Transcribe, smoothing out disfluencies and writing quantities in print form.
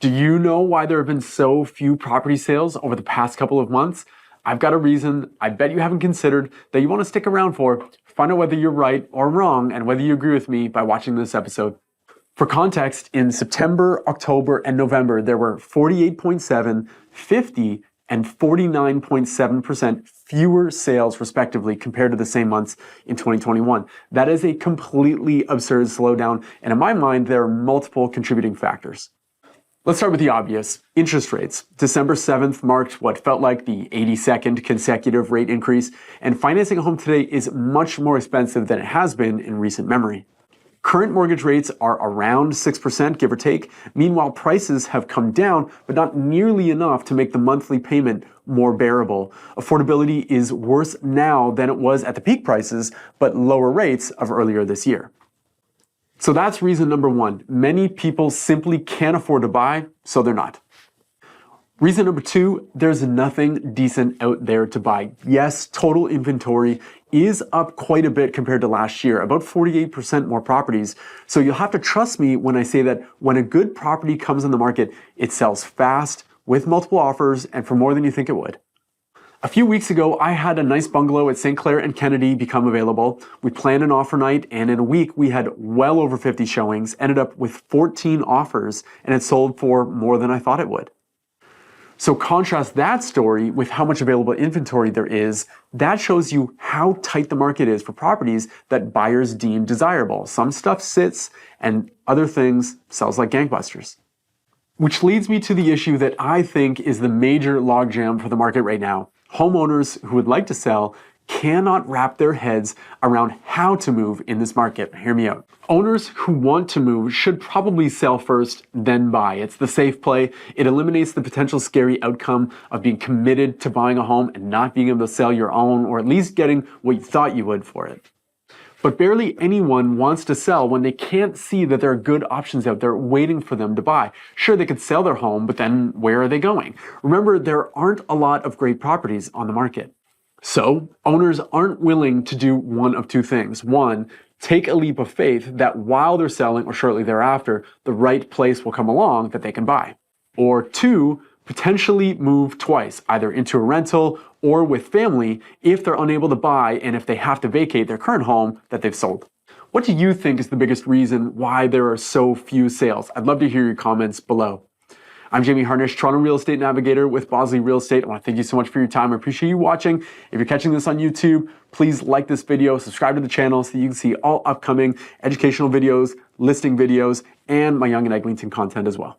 Do you know why there have been so few property sales over the past couple of months? I've got a reason I bet you haven't considered that you want to stick around for. Find out whether you're right or wrong and whether you agree with me by watching this episode. For context, in September, October, and November, there were 48.7, 50, and 49.7% fewer sales respectively compared to the same months in 2021. That is a completely absurd slowdown, and in my mind, there are multiple contributing factors. Let's start with the obvious, interest rates. December 7th marked what felt like the 82nd consecutive rate increase, and financing a home today is much more expensive than it has been in recent memory. Current mortgage rates are around 6%, give or take. Meanwhile, prices have come down, but not nearly enough to make the monthly payment more bearable. Affordability is worse now than it was at the peak prices, but lower rates of earlier this year. So that's reason number one. Many people simply can't afford to buy, so they're not. Reason number two, there's nothing decent out there to buy. Yes, total inventory is up quite a bit compared to last year, about 48% more properties. So you'll have to trust me when I say that when a good property comes on the market, it sells fast, with multiple offers, and for more than you think it would. A few weeks ago, I had a nice bungalow at St. Clair and Kennedy become available. We planned an offer night, and in a week, we had well over 50 showings, ended up with 14 offers, and it sold for more than I thought it would. So contrast that story with how much available inventory there is. That shows you how tight the market is for properties that buyers deem desirable. Some stuff sits, and other things sells like gangbusters. Which leads me to the issue that I think is the major logjam for the market right now. Homeowners who would like to sell cannot wrap their heads around how to move in this market. Hear me out. Owners who want to move should probably sell first, then buy. It's the safe play. It eliminates the potential scary outcome of being committed to buying a home and not being able to sell your own, or at least getting what you thought you would for it. But barely anyone wants to sell when they can't see that there are good options out there waiting for them to buy. Sure, they could sell their home, but then where are they going? Remember, there aren't a lot of great properties on the market. So, owners aren't willing to do one of two things. One, take a leap of faith that while they're selling or shortly thereafter, the right place will come along that they can buy. Or two, potentially move twice, either into a rental or with family if they're unable to buy and if they have to vacate their current home that they've sold. What do you think is the biggest reason why there are so few sales? I'd love to hear your comments below. I'm Harnish, Toronto Real Estate Navigator with Bosley Real Estate. I want to thank you so much for your time. I appreciate you watching. If you're catching this on YouTube, please like this video, subscribe to the channel so you can see all upcoming educational videos, listing videos, and my Yonge and Eglinton content as well.